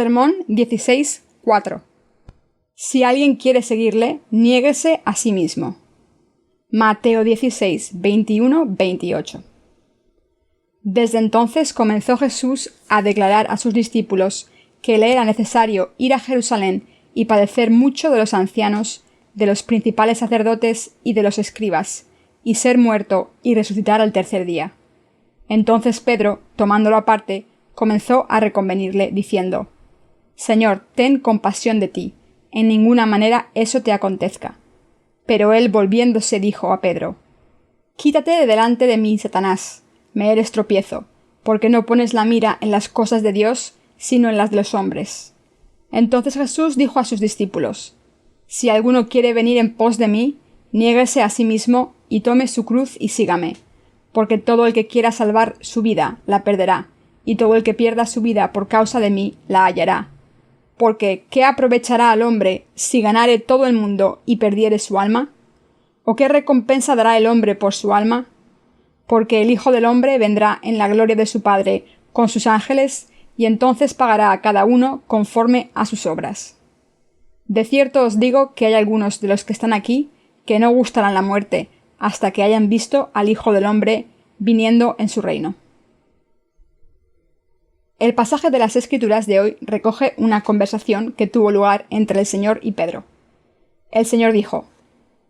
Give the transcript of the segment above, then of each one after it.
Sermón 16:4. Si alguien quiere seguirle, niéguese a sí mismo. Mateo 16:21-28. Desde entonces comenzó Jesús a declarar a sus discípulos que le era necesario ir a Jerusalén y padecer mucho de los ancianos, de los principales sacerdotes y de los escribas, y ser muerto y resucitar al tercer día. Entonces Pedro, tomándolo aparte, comenzó a reconvenirle, diciendo: Señor, ten compasión de ti, en ninguna manera eso te acontezca. Pero él, volviéndose, dijo a Pedro: Quítate de delante de mí, Satanás, me eres tropiezo, porque no pones la mira en las cosas de Dios, sino en las de los hombres. Entonces Jesús dijo a sus discípulos: Si alguno quiere venir en pos de mí, niéguese a sí mismo y tome su cruz y sígame, porque todo el que quiera salvar su vida la perderá, y todo el que pierda su vida por causa de mí la hallará. Porque ¿qué aprovechará al hombre si ganare todo el mundo y perdiere su alma? ¿O qué recompensa dará el hombre por su alma? Porque el Hijo del Hombre vendrá en la gloria de su Padre con sus ángeles, y entonces pagará a cada uno conforme a sus obras. De cierto os digo que hay algunos de los que están aquí que no gustarán la muerte hasta que hayan visto al Hijo del Hombre viniendo en su reino. El pasaje de las Escrituras de hoy recoge una conversación que tuvo lugar entre el Señor y Pedro. El Señor dijo: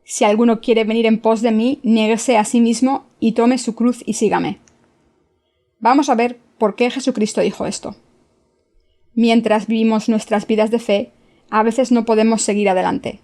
Si alguno quiere venir en pos de mí, niéguese a sí mismo y tome su cruz y sígame. Vamos a ver por qué Jesucristo dijo esto. Mientras vivimos nuestras vidas de fe, a veces no podemos seguir adelante.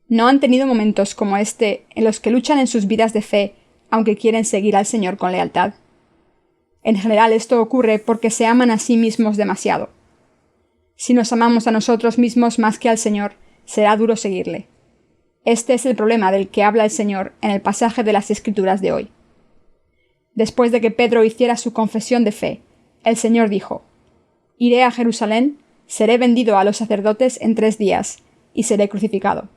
¿No han tenido momentos como este en los que luchan en sus vidas de fe, aunque quieren seguir al Señor con lealtad? En general esto ocurre porque se aman a sí mismos demasiado. Si nos amamos a nosotros mismos más que al Señor, será duro seguirle. Este es el problema del que habla el Señor en el pasaje de las Escrituras de hoy. Después de que Pedro hiciera su confesión de fe, el Señor dijo: Iré a Jerusalén, seré vendido a los sacerdotes en 3 días, y seré crucificado.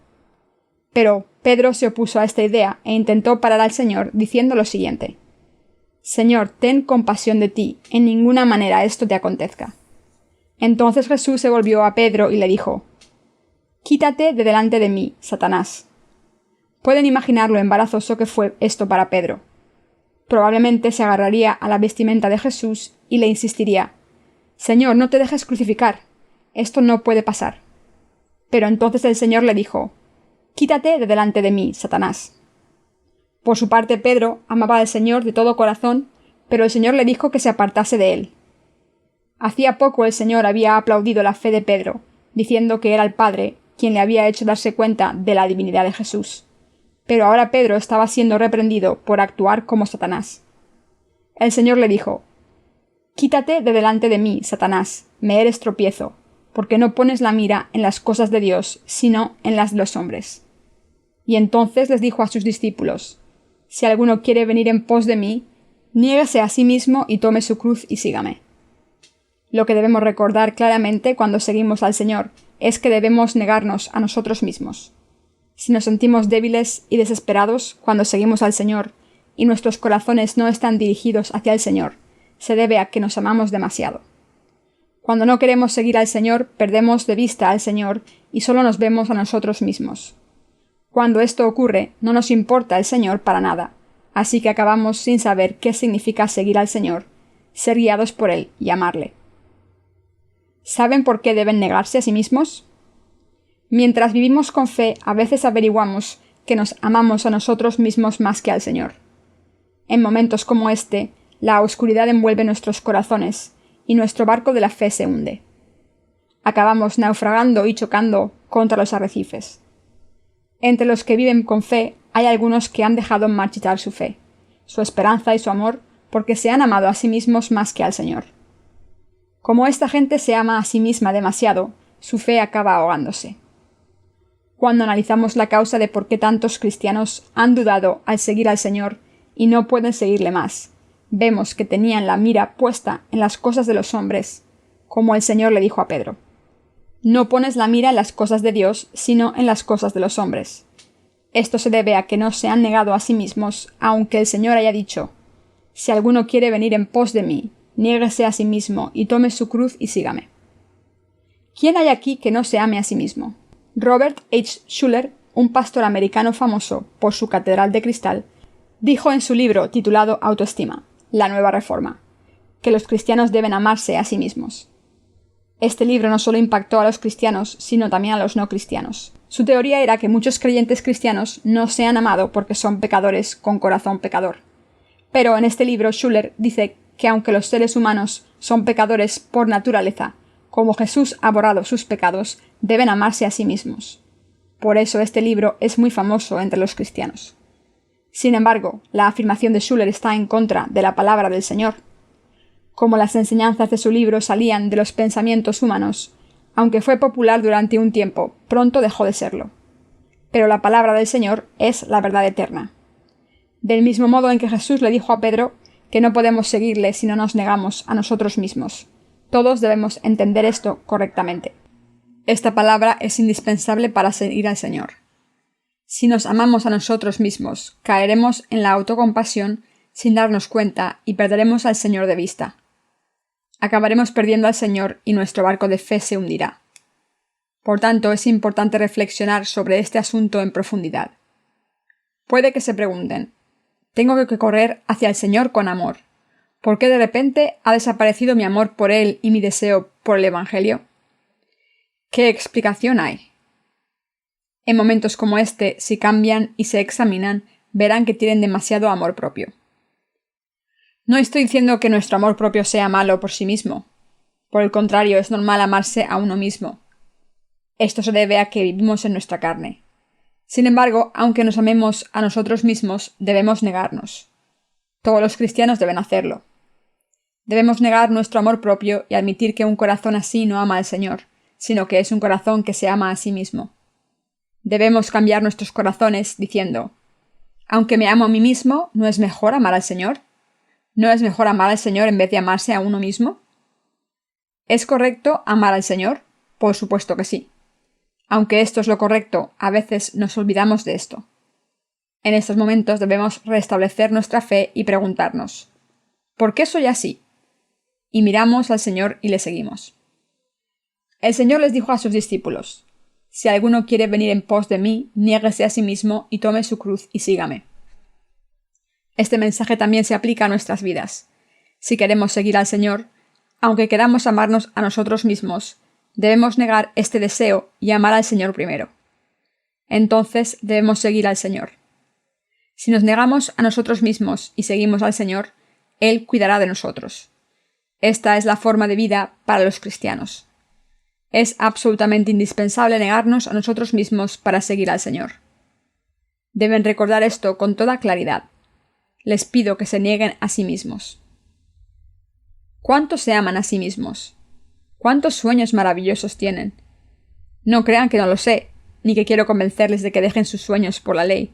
Pero Pedro se opuso a esta idea e intentó parar al Señor diciendo lo siguiente: Señor, ten compasión de ti, en ninguna manera esto te acontezca. Entonces Jesús se volvió a Pedro y le dijo: Quítate de delante de mí, Satanás. Pueden imaginar lo embarazoso que fue esto para Pedro. Probablemente se agarraría a la vestimenta de Jesús y le insistiría: Señor, no te dejes crucificar. Esto no puede pasar. Pero entonces el Señor le dijo: Quítate de delante de mí, Satanás. Por su parte, Pedro amaba al Señor de todo corazón, pero el Señor le dijo que se apartase de él. Hacía poco el Señor había aplaudido la fe de Pedro, diciendo que era el Padre quien le había hecho darse cuenta de la divinidad de Jesús. Pero ahora Pedro estaba siendo reprendido por actuar como Satanás. El Señor le dijo: Quítate de delante de mí, Satanás, me eres tropiezo, porque no pones la mira en las cosas de Dios, sino en las de los hombres. Y entonces les dijo a sus discípulos: Si alguno quiere venir en pos de mí, niéguese a sí mismo y tome su cruz y sígame. Lo que debemos recordar claramente cuando seguimos al Señor es que debemos negarnos a nosotros mismos. Si nos sentimos débiles y desesperados cuando seguimos al Señor y nuestros corazones no están dirigidos hacia el Señor, se debe a que nos amamos demasiado. Cuando no queremos seguir al Señor, perdemos de vista al Señor y solo nos vemos a nosotros mismos. Cuando esto ocurre, no nos importa el Señor para nada, así que acabamos sin saber qué significa seguir al Señor, ser guiados por Él y amarle. ¿Saben por qué deben negarse a sí mismos? Mientras vivimos con fe, a veces averiguamos que nos amamos a nosotros mismos más que al Señor. En momentos como este, la oscuridad envuelve nuestros corazones y nuestro barco de la fe se hunde. Acabamos naufragando y chocando contra los arrecifes. Entre los que viven con fe hay algunos que han dejado marchitar su fe, su esperanza y su amor porque se han amado a sí mismos más que al Señor. Como esta gente se ama a sí misma demasiado, su fe acaba ahogándose. Cuando analizamos la causa de por qué tantos cristianos han dudado al seguir al Señor y no pueden seguirle más, vemos que tenían la mira puesta en las cosas de los hombres, como el Señor le dijo a Pedro. No pones la mira en las cosas de Dios, sino en las cosas de los hombres. Esto se debe a que no se han negado a sí mismos, aunque el Señor haya dicho: Si alguno quiere venir en pos de mí, niéguese a sí mismo y tome su cruz y sígame. ¿Quién hay aquí que no se ame a sí mismo? Robert H. Schuller, un pastor americano famoso por su catedral de cristal, dijo en su libro titulado Autoestima, la nueva reforma, que los cristianos deben amarse a sí mismos. Este libro no solo impactó a los cristianos, sino también a los no cristianos. Su teoría era que muchos creyentes cristianos no se han amado porque son pecadores con corazón pecador. Pero en este libro Schuller dice que aunque los seres humanos son pecadores por naturaleza, como Jesús ha borrado sus pecados, deben amarse a sí mismos. Por eso este libro es muy famoso entre los cristianos. Sin embargo, la afirmación de Schuller está en contra de la palabra del Señor. Como las enseñanzas de su libro salían de los pensamientos humanos, aunque fue popular durante un tiempo, pronto dejó de serlo. Pero la palabra del Señor es la verdad eterna. Del mismo modo en que Jesús le dijo a Pedro que no podemos seguirle si no nos negamos a nosotros mismos. Todos debemos entender esto correctamente. Esta palabra es indispensable para seguir al Señor. Si nos amamos a nosotros mismos, caeremos en la autocompasión sin darnos cuenta y perderemos al Señor de vista. Acabaremos perdiendo al Señor y nuestro barco de fe se hundirá. Por tanto, es importante reflexionar sobre este asunto en profundidad. Puede que se pregunten, ¿tengo que correr hacia el Señor con amor? ¿Por qué de repente ha desaparecido mi amor por Él y mi deseo por el Evangelio? ¿Qué explicación hay? En momentos como este, si cambian y se examinan, verán que tienen demasiado amor propio. No estoy diciendo que nuestro amor propio sea malo por sí mismo. Por el contrario, es normal amarse a uno mismo. Esto se debe a que vivimos en nuestra carne. Sin embargo, aunque nos amemos a nosotros mismos, debemos negarnos. Todos los cristianos deben hacerlo. Debemos negar nuestro amor propio y admitir que un corazón así no ama al Señor, sino que es un corazón que se ama a sí mismo. Debemos cambiar nuestros corazones diciendo, aunque me amo a mí mismo, ¿no es mejor amar al Señor? ¿No es mejor amar al Señor en vez de amarse a uno mismo? ¿Es correcto amar al Señor? Por supuesto que sí. Aunque esto es lo correcto, a veces nos olvidamos de esto. En estos momentos debemos restablecer nuestra fe y preguntarnos, ¿por qué soy así? Y miramos al Señor y le seguimos. El Señor les dijo a sus discípulos, si alguno quiere venir en pos de mí, niéguese a sí mismo y tome su cruz y sígame. Este mensaje también se aplica a nuestras vidas. Si queremos seguir al Señor, aunque queramos amarnos a nosotros mismos, debemos negar este deseo y amar al Señor primero. Entonces debemos seguir al Señor. Si nos negamos a nosotros mismos y seguimos al Señor, Él cuidará de nosotros. Esta es la forma de vida para los cristianos. Es absolutamente indispensable negarnos a nosotros mismos para seguir al Señor. Deben recordar esto con toda claridad. Les pido que se nieguen a sí mismos. ¿Cuántos se aman a sí mismos? ¿Cuántos sueños maravillosos tienen? No crean que no lo sé, ni que quiero convencerles de que dejen sus sueños por la ley.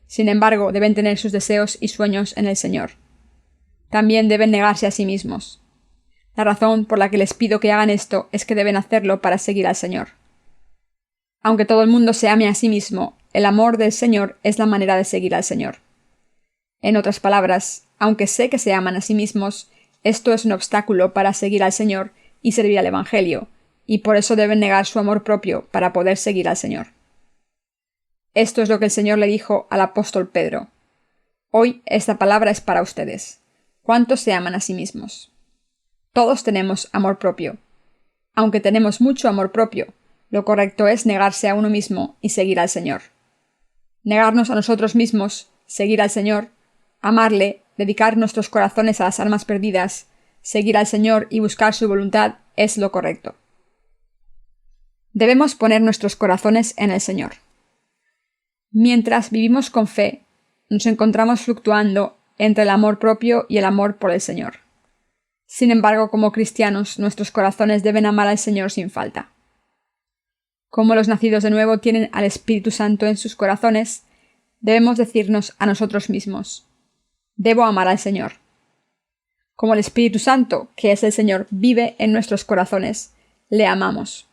Sin embargo, deben tener sus deseos y sueños en el Señor. También deben negarse a sí mismos. La razón por la que les pido que hagan esto es que deben hacerlo para seguir al Señor. Aunque todo el mundo se ame a sí mismo, el amor del Señor es la manera de seguir al Señor. En otras palabras, aunque sé que se aman a sí mismos, esto es un obstáculo para seguir al Señor y servir al Evangelio, y por eso deben negar su amor propio para poder seguir al Señor. Esto es lo que el Señor le dijo al apóstol Pedro. Hoy esta palabra es para ustedes. ¿Cuántos se aman a sí mismos? Todos tenemos amor propio. Aunque tenemos mucho amor propio, lo correcto es negarse a uno mismo y seguir al Señor. Negarnos a nosotros mismos, seguir al Señor, amarle, dedicar nuestros corazones a las almas perdidas, seguir al Señor y buscar su voluntad es lo correcto. Debemos poner nuestros corazones en el Señor. Mientras vivimos con fe, nos encontramos fluctuando entre el amor propio y el amor por el Señor. Sin embargo, como cristianos, nuestros corazones deben amar al Señor sin falta. Como los nacidos de nuevo tienen al Espíritu Santo en sus corazones, debemos decirnos a nosotros mismos, debo amar al Señor. Como el Espíritu Santo, que es el Señor, vive en nuestros corazones, le amamos.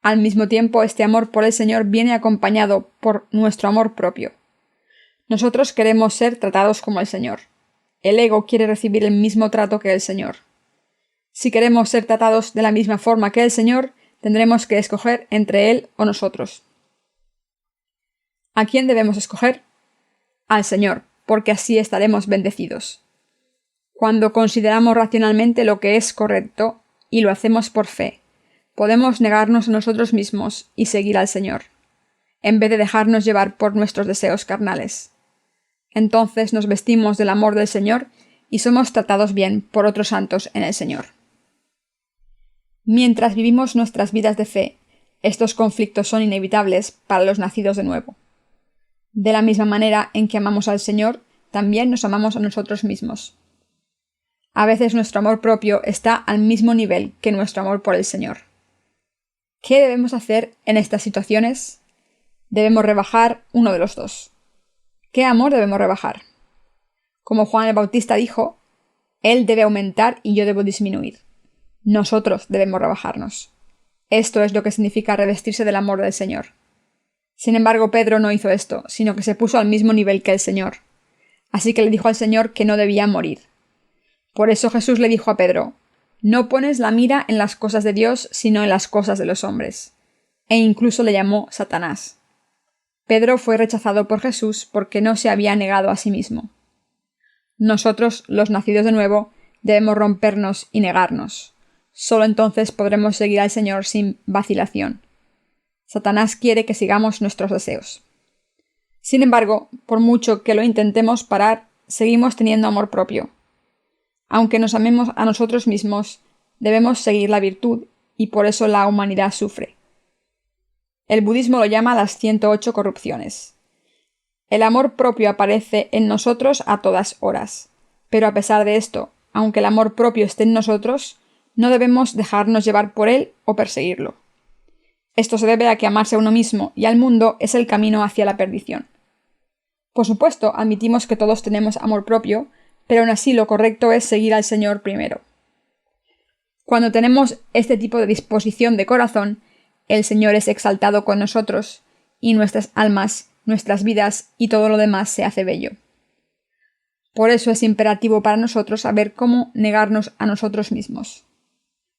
Al mismo tiempo, este amor por el Señor viene acompañado por nuestro amor propio. Nosotros queremos ser tratados como el Señor. El ego quiere recibir el mismo trato que el Señor. Si queremos ser tratados de la misma forma que el Señor, tendremos que escoger entre Él o nosotros. ¿A quién debemos escoger? Al Señor, porque así estaremos bendecidos. Cuando consideramos racionalmente lo que es correcto y lo hacemos por fe, podemos negarnos a nosotros mismos y seguir al Señor, en vez de dejarnos llevar por nuestros deseos carnales. Entonces nos vestimos del amor del Señor y somos tratados bien por otros santos en el Señor. Mientras vivimos nuestras vidas de fe, estos conflictos son inevitables para los nacidos de nuevo. De la misma manera en que amamos al Señor, también nos amamos a nosotros mismos. A veces nuestro amor propio está al mismo nivel que nuestro amor por el Señor. ¿Qué debemos hacer en estas situaciones? Debemos rebajar uno de los dos. ¿Qué amor debemos rebajar? Como Juan el Bautista dijo, Él debe aumentar y yo debo disminuir. Nosotros debemos rebajarnos. Esto es lo que significa revestirse del amor del Señor. Sin embargo, Pedro no hizo esto, sino que se puso al mismo nivel que el Señor. Así que le dijo al Señor que no debía morir. Por eso Jesús le dijo a Pedro, «No pones la mira en las cosas de Dios, sino en las cosas de los hombres». E incluso le llamó Satanás. Pedro fue rechazado por Jesús porque no se había negado a sí mismo. Nosotros, los nacidos de nuevo, debemos rompernos y negarnos. Solo entonces podremos seguir al Señor sin vacilación. Satanás quiere que sigamos nuestros deseos. Sin embargo, por mucho que lo intentemos parar, seguimos teniendo amor propio. Aunque nos amemos a nosotros mismos, debemos seguir la virtud, y por eso la humanidad sufre. El budismo lo llama las 108 corrupciones. El amor propio aparece en nosotros a todas horas, pero a pesar de esto, aunque el amor propio esté en nosotros, no debemos dejarnos llevar por él o perseguirlo. Esto se debe a que amarse a uno mismo y al mundo es el camino hacia la perdición. Por supuesto, admitimos que todos tenemos amor propio, pero aún así lo correcto es seguir al Señor primero. Cuando tenemos este tipo de disposición de corazón, el Señor es exaltado con nosotros, y nuestras almas, nuestras vidas y todo lo demás se hace bello. Por eso es imperativo para nosotros saber cómo negarnos a nosotros mismos.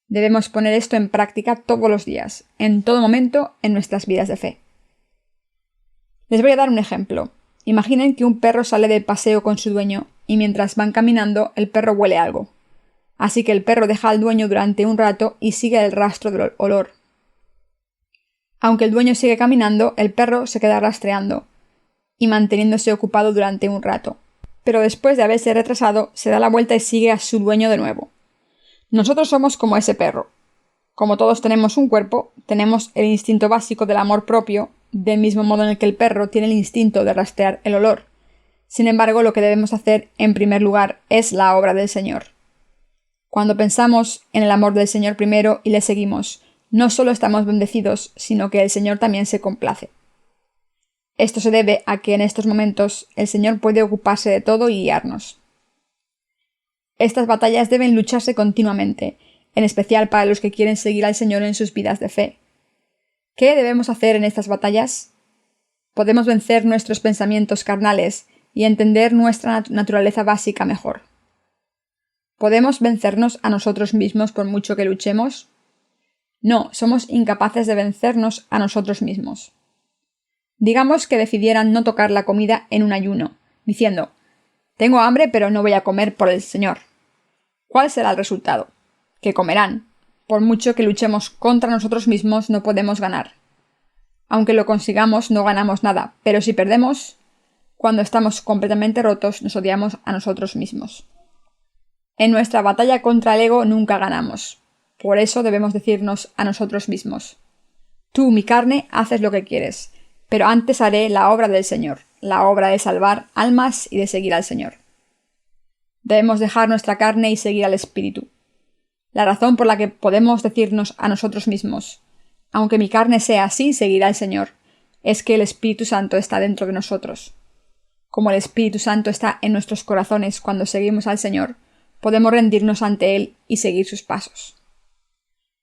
Debemos poner esto en práctica todos los días, en todo momento en nuestras vidas de fe. Les voy a dar un ejemplo. Imaginen que un perro sale de paseo con su dueño y mientras van caminando el perro huele algo. Así que el perro deja al dueño durante un rato y sigue el rastro del olor. Aunque el dueño sigue caminando, el perro se queda rastreando y manteniéndose ocupado durante un rato. Pero después de haberse retrasado, se da la vuelta y sigue a su dueño de nuevo. Nosotros somos como ese perro. Como todos tenemos un cuerpo, tenemos el instinto básico del amor propio, del mismo modo en el que el perro tiene el instinto de rastrear el olor. Sin embargo, lo que debemos hacer, en primer lugar, es la obra del Señor. Cuando pensamos en el amor del Señor primero y le seguimos, no solo estamos bendecidos, sino que el Señor también se complace. Esto se debe a que en estos momentos el Señor puede ocuparse de todo y guiarnos. Estas batallas deben lucharse continuamente, en especial para los que quieren seguir al Señor en sus vidas de fe. ¿Qué debemos hacer en estas batallas? Podemos vencer nuestros pensamientos carnales y entender nuestra naturaleza básica mejor. ¿Podemos vencernos a nosotros mismos por mucho que luchemos? No, somos incapaces de vencernos a nosotros mismos. Digamos que decidieran no tocar la comida en un ayuno, diciendo, «Tengo hambre pero no voy a comer por el Señor». ¿Cuál será el resultado? Que comerán. Por mucho que luchemos contra nosotros mismos no podemos ganar. Aunque lo consigamos no ganamos nada, pero si perdemos, cuando estamos completamente rotos nos odiamos a nosotros mismos. En nuestra batalla contra el ego nunca ganamos. Por eso debemos decirnos a nosotros mismos, «Tú, mi carne, haces lo que quieres, pero antes haré la obra del Señor, la obra de salvar almas y de seguir al Señor». Debemos dejar nuestra carne y seguir al Espíritu. La razón por la que podemos decirnos a nosotros mismos, «Aunque mi carne sea así, seguirá al Señor», es que el Espíritu Santo está dentro de nosotros. Como el Espíritu Santo está en nuestros corazones cuando seguimos al Señor, podemos rendirnos ante Él y seguir sus pasos.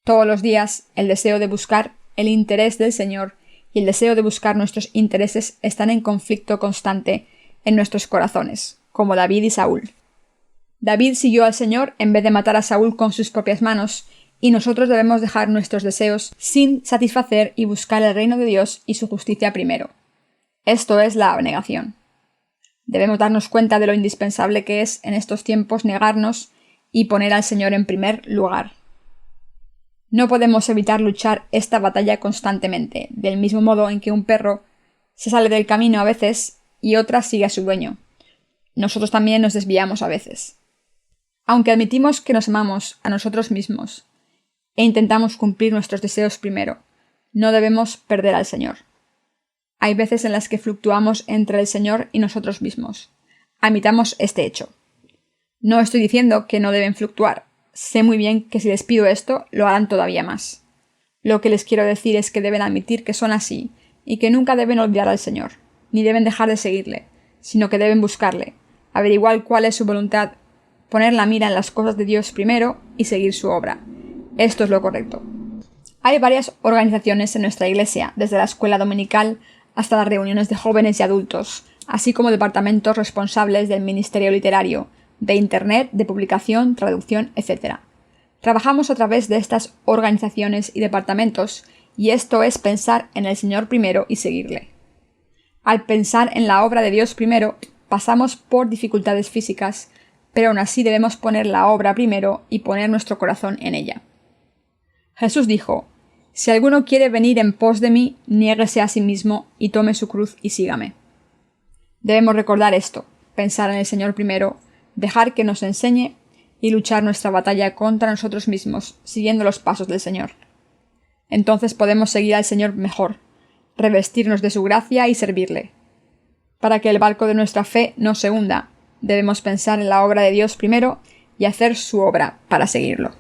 Todos los días, el deseo de buscar el interés del Señor y el deseo de buscar nuestros intereses están en conflicto constante en nuestros corazones, como David y Saúl. David siguió al Señor en vez de matar a Saúl con sus propias manos, y nosotros debemos dejar nuestros deseos sin satisfacer y buscar el reino de Dios y su justicia primero. Esto es la abnegación. Debemos darnos cuenta de lo indispensable que es en estos tiempos negarnos y poner al Señor en primer lugar. No podemos evitar luchar esta batalla constantemente, del mismo modo en que un perro se sale del camino a veces y otra sigue a su dueño. Nosotros también nos desviamos a veces. Aunque admitimos que nos amamos a nosotros mismos e intentamos cumplir nuestros deseos primero, no debemos perder al Señor. Hay veces en las que fluctuamos entre el Señor y nosotros mismos. Admitamos este hecho. No estoy diciendo que no deben fluctuar. Sé muy bien que si les pido esto, lo harán todavía más. Lo que les quiero decir es que deben admitir que son así y que nunca deben olvidar al Señor, ni deben dejar de seguirle, sino que deben buscarle, averiguar cuál es su voluntad, poner la mira en las cosas de Dios primero y seguir su obra. Esto es lo correcto. Hay varias organizaciones en nuestra iglesia, desde la escuela dominical hasta las reuniones de jóvenes y adultos, así como departamentos responsables del ministerio literario, de Internet, de publicación, traducción, etc. Trabajamos a través de estas organizaciones y departamentos, y esto es pensar en el Señor primero y seguirle. Al pensar en la obra de Dios primero, pasamos por dificultades físicas, pero aún así debemos poner la obra primero y poner nuestro corazón en ella. Jesús dijo: «Si alguno quiere venir en pos de mí, niéguese a sí mismo y tome su cruz y sígame». Debemos recordar esto, pensar en el Señor primero, dejar que nos enseñe y luchar nuestra batalla contra nosotros mismos, siguiendo los pasos del Señor. Entonces podemos seguir al Señor mejor, revestirnos de su gracia y servirle. Para que el barco de nuestra fe no se hunda, debemos pensar en la obra de Dios primero y hacer su obra para seguirlo.